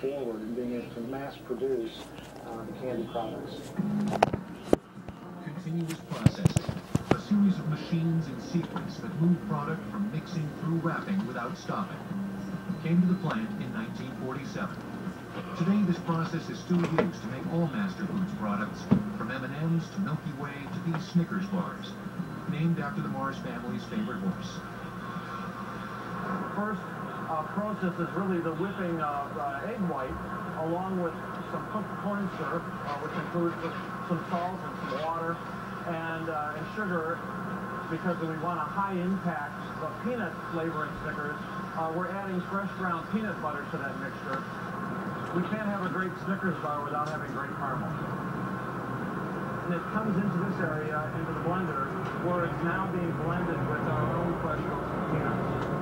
forward in being able to mass produce the candy products. Continuous processing, a series of machines in sequence that move product from mixing through wrapping without stopping, came to the plant in 1947. Today, this process is still used to make all Master Foods products, from M&Ms to Milky Way to these Snickers bars, named after the Mars family's favorite horse. First process is really the whipping of egg white, along with some cooked corn syrup, which includes some salt and some water, and sugar, because we want a high impact of peanut flavor in Snickers. We're adding fresh ground peanut butter to that mixture. We can't have a great Snickers bar without having great caramel. And it comes into this area, into the blender, where it's now being blended with our own fresh roasted peanuts.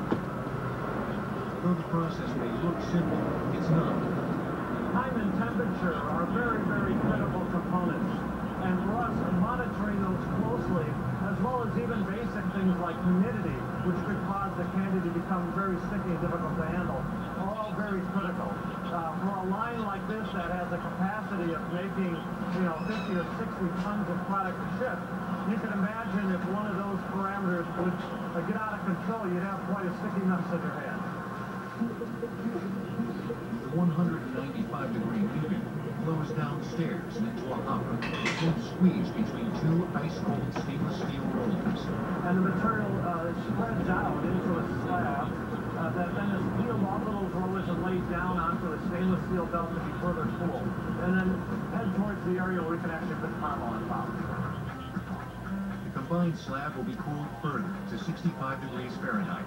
Though the process may look simple, it's not. Time and temperature are very, very critical components. And for us, monitoring those closely, as well as even basic things like humidity, which could cause the candy to become very sticky and difficult to handle, are all very critical. For a line like this that has a capacity of making, 50 or 60 tons of product to ship, you can imagine if one of those parameters would get out of control, you'd have quite a sticky mess in your hand. The 195-degree beaker flows downstairs and into a hopper, then squeezed between two ice-cold stainless steel rollers. And the material spreads out into a slab that then is peeled off of those rollers and laid down onto a stainless steel belt to be further cooled. And then head towards the area where we can actually put caramel on top. The combined slab will be cooled further to 65 degrees Fahrenheit,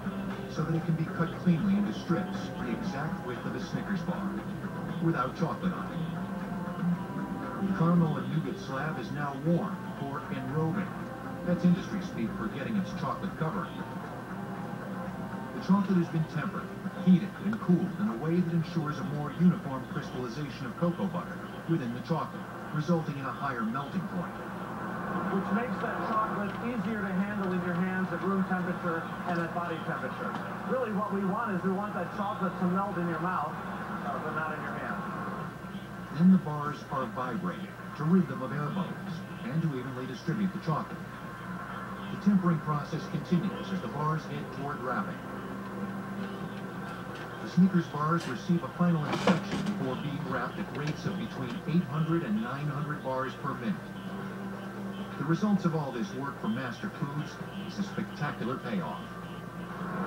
so that it can be cut cleanly into strips the exact width of a Snickers bar, without chocolate on it. The caramel and nougat slab is now warm for enrobing. That's industry speak for getting its chocolate covering. The chocolate has been tempered, heated, and cooled in a way that ensures a more uniform crystallization of cocoa butter within the chocolate, resulting in a higher melting point. Which makes that chocolate easier to handle in your hands at room temperature and at body temperature. Really what we want is we want that chocolate to melt in your mouth, but not in your hand. Then the bars are vibrated to rid them of air bubbles and to evenly distribute the chocolate. The tempering process continues as the bars head toward wrapping. The Snickers bars receive a final inspection before being wrapped at rates of between 800 and 900 bars per minute. The results of all this work for Master Foods is a spectacular payoff.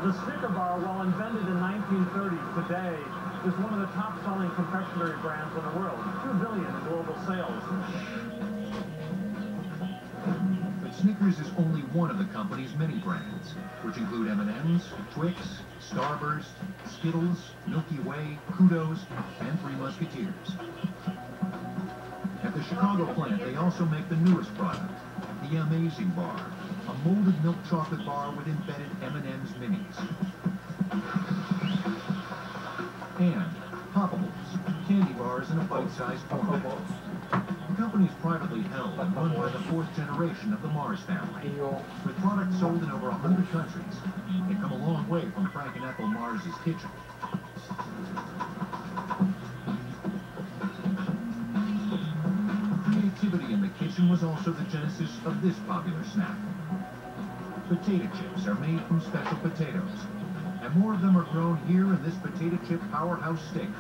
The Snicker bar, while invented in 1930, today is one of the top-selling confectionery brands in the world, $2 billion in global sales. But Snickers is only one of the company's many brands, which include M&M's, Twix, Starburst, Skittles, Milky Way, Kudos, and Three Musketeers. At the Chicago plant, they also make the newest product, the Amazing Bar, a molded milk chocolate bar with embedded M&M's minis. And Poppables, candy bars in a bite-sized format. The company is privately held and run by the fourth generation of the Mars family. With products sold in over 100 countries, they've come a long way from Frank and Ethel Mars's kitchen. Creativity in the kitchen was also the genesis of this popular snack. Potato chips are made from special potatoes, and more of them are grown here in this potato chip powerhouse state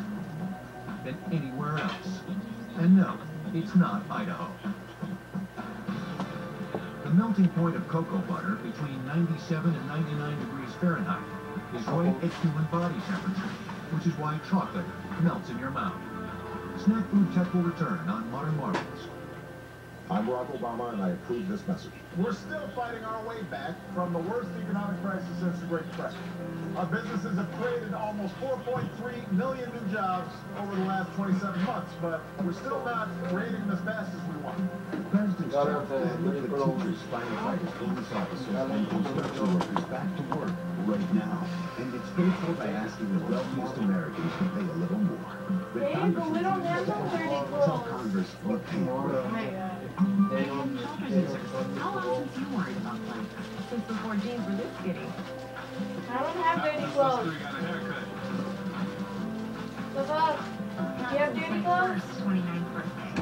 than anywhere else. And no, it's not Idaho. The melting point of cocoa butter between 97 and 99 degrees Fahrenheit is right at human body temperature, which is why chocolate melts in your mouth. Snack Food Tech will return on Modern Marvels. I'm Barack Obama, and I approve this message. We're still fighting our way back from the worst economic crisis since the Great Depression. Our businesses have created almost 4.3 million new jobs over the last 27 months, but we're still not creating them as fast as we want. The president's job plan with the teachers, firefighters, police officers, and construction workers back to work right now. And it's paid for by asking the wealthiest Americans to pay a little more. But Congress refuses to tell Congress we can't work. How long since you worried about that? Since before jeans were this skinny. I don't have dirty clothes. What's up? you have duty gloves? 29th birthday.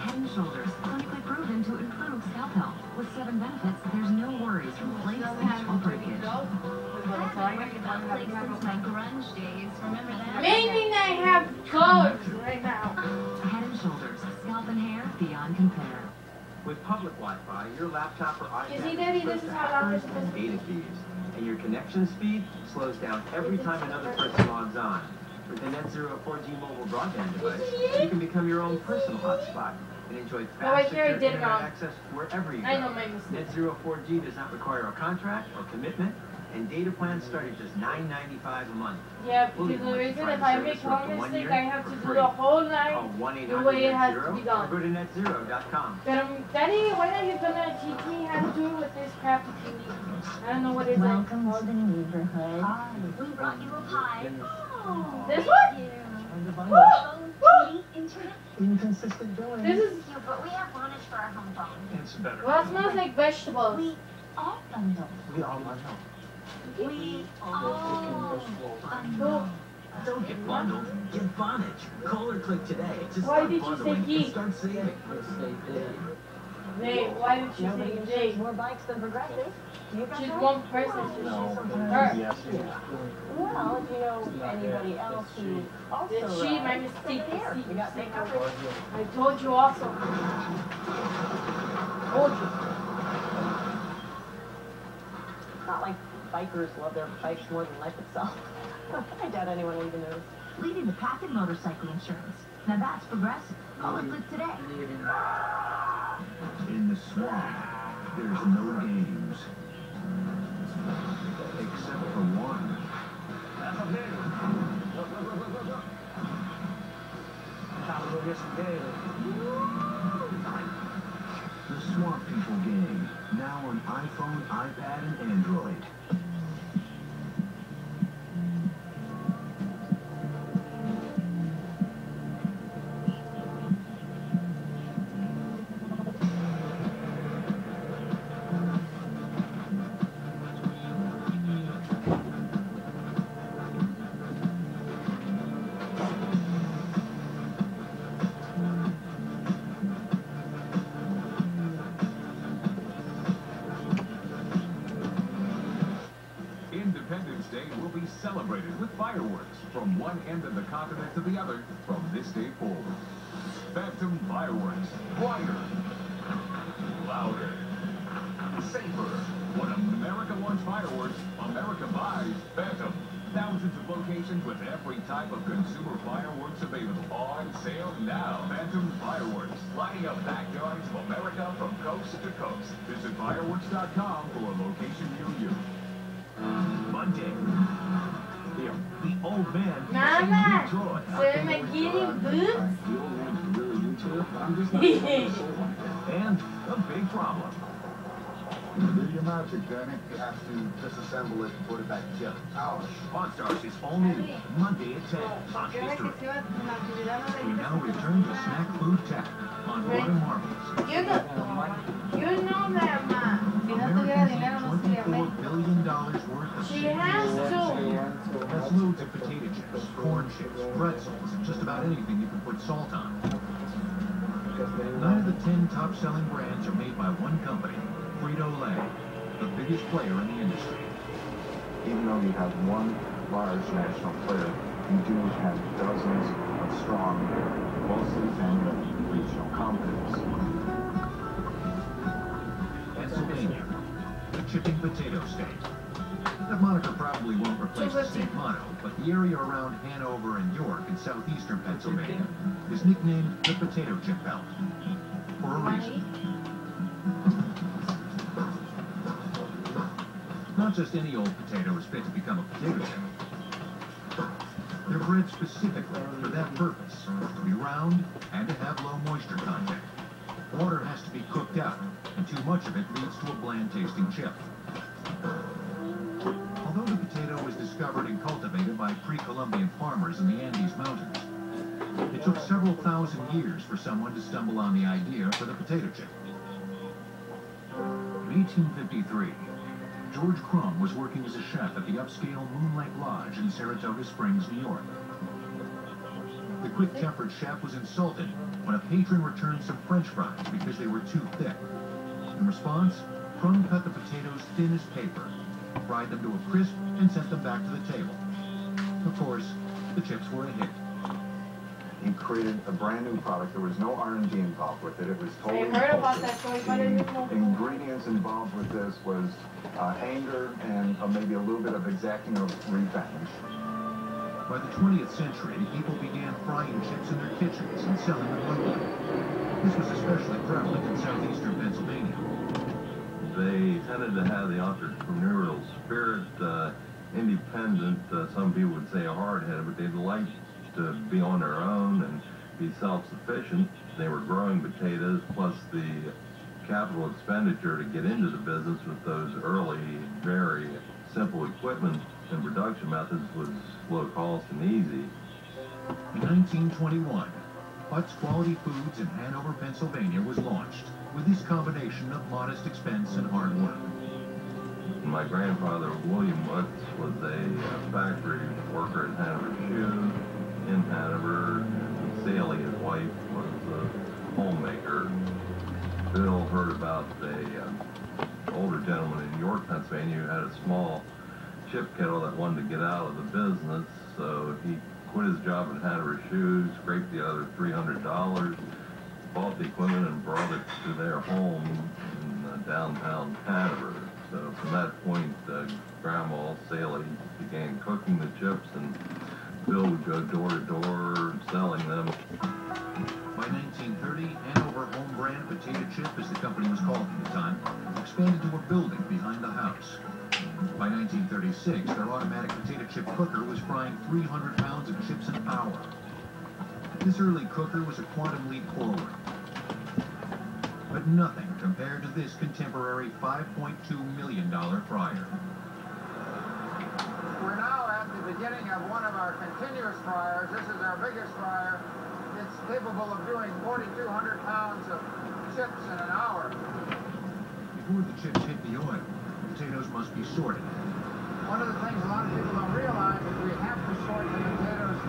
Head and Shoulders, clinically proven to improve scalp health. With 7 benefits, there's no worries from flakes and breakage. Since my grunge days, remember that? Maybe I have gloves right now. Head and Shoulders, scalp and hair beyond compare. With public Wi-Fi, your laptop or iPad You see, Daddy, this is how loud this is. data feeds, and your connection speed slows down every time another person logs on. With the Net Zero 4G mobile broadband device, you can become your own personal hotspot and enjoy fast, secure internet access wherever you go. I know my mistake. Net Zero 4G does not require a contract or commitment, and data plans start at just $9.95 a month. Yeah, because the reason if I make one mistake, I have to do the whole night the way it has to be done. Go to netzero.com. But Daddy, when are you gonna teach me how to do it with this crappy TV? I don't know what it's like. Welcome to the neighborhood. Hi. We brought you a pie. Oh, This one? Inconsistent billing. This is. Yeah, but we have bondage for our home phone. It's better. Well, it smells like vegetables. We all bundle. We all bundle. We all bundle. Don't get bundled, get bondage. Call or click today to Why start did you bundling say and start saving. They, why did you say they? More bikes than Progressive. You got She's that? one person, so she's her. Yes. Well, if you know anybody else who also Did she? My mistake. we got same coverage. I told you also. Told you. Not like bikers love their bikes more than life itself. I doubt anyone will even notice. Leading the pack in motorcycle insurance. Now that's Progressive. Call it click today. In the swamp, there's no games. Except for one. Time to go get some data. The Swamp People game, now on iPhone, iPad, and Android. Independence Day will be celebrated with fireworks from one end of the continent to the other from this day forward. Phantom fireworks, brighter, louder, safer. When America wants fireworks, America buys Phantom. Thousands of locations with every type of consumer fireworks available. On sale now. Phantom fireworks, lighting up backyards of America from coast to coast. Visit fireworks.com for a location near you. Monday. The old man Mama, Troy. so am I getting boots? And a big problem. Do your magic, Danny. You have to disassemble it and put it back together. Ouch. Monstars is all new Monday at 10 on History. We now return to snack food tech on Rotten Marbles. You know that, Ma. Si no tuviera dinero, no sería $24 billion worth of She has to. That's loads of potato chips, corn chips, pretzels, and just about anything you can put salt on. 9 of the 10 top-selling brands are made by one company, Frito-Lay, the biggest player in the industry. Even though you have one large national player, you do have dozens of strong, mostly independent regional companies. Pennsylvania, the chicken potato state. That moniker probably won't replace the state motto, but the area around Hanover and York in southeastern Pennsylvania is nicknamed the Potato Chip Belt for a reason. Not just any old potato is fit to become a potato chip. They're bred specifically for that purpose, to be round and to have low moisture content. Water has to be cooked out, and too much of it leads to a bland-tasting chip. Although the potato was discovered and cultivated by pre-Columbian farmers in the Andes Mountains, it took several thousand years for someone to stumble on the idea for the potato chip. In 1853, George Crumb was working as a chef at the upscale Moonlight Lodge in Saratoga Springs, New York. The quick-tempered chef was insulted when a patron returned some French fries because they were too thick. In response, Crumb cut the potatoes thin as paper, fried them to a crisp, and sent them back to the table. Of course, the chips were a hit. He created a brand new product. There was no R&D involved with it. It was totally I heard about that, so the ingredients involved with this was anger and maybe a little bit of exacting of revenge. By the 20th century, people began frying chips in their kitchens and selling them locally. This was especially prevalent in southeastern Pennsylvania. They tended to have the entrepreneurial spirit, independent, some people would say hard-headed, but they liked to be on their own and be self-sufficient. They were growing potatoes, plus the capital expenditure to get into the business with those early, very simple equipment and production methods was low cost and easy. In 1921, Hutt's Quality Foods in Hanover, Pennsylvania was launched with this combination of modest expense and hard work. My grandfather, William Utz, was a factory worker at Hanover Shoe in Hanover, and Sally, his wife, was a homemaker. Bill heard about an older gentleman in York, Pennsylvania, who had a small chip kettle that wanted to get out of the business, so he quit his job at Hanover Shoes, scraped the other $300, bought the equipment and brought it to their home in downtown Hanover. So from that point, Grandma Sally began cooking the chips, and Bill would go door to door selling them. By 1930, Hanover Home Brand Potato Chip, as the company was called at the time, expanded to a building behind the house. By 1936, their automatic potato chip cooker was frying 300 pounds of chips an hour. This early cooker was a quantum leap forward. But nothing compared to this contemporary $5.2 million fryer. We're now at the beginning of one of our continuous fryers. This is our biggest fryer. It's capable of doing 4,200 pounds of chips in an hour. Before the chips hit the oil, potatoes must be sorted. One of the things a lot of people don't realize is we have to sort the potatoes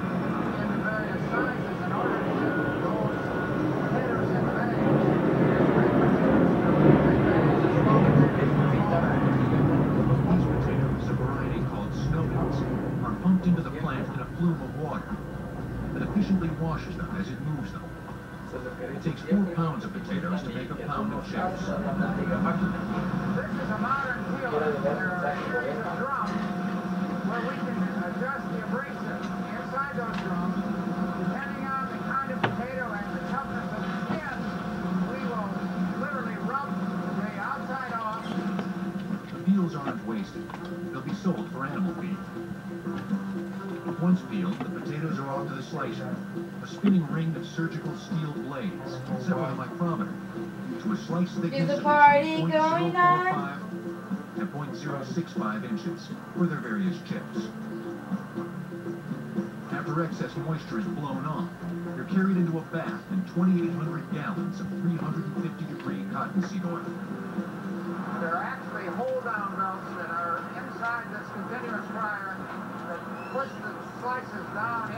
into various sizes in order to get those potatoes in the bag. These potatoes, a variety called snowbits, are pumped into the plant in a flume of water that efficiently washes them as it moves them. It takes 4 pounds of potatoes to make a pound of chips. This is a modern peeler. There are a series of drums where we can adjust the abrasive inside those drums. Depending on the kind of potato and the toughness of the skin, we will literally rub the outside off. The peels aren't wasted. They'll be sold for animal feed. Once peeled, the potatoes are off to the slicer, a spinning ring of surgical steel blades set with a micrometer to a slice thickness of 0.045 and 0.065 inches for their various chips. After excess moisture is blown off, they're carried into a bath in 2,800 gallons of 350-degree cottonseed oil. There are actually hold-down belts that are inside this continuous fryer that push the slices down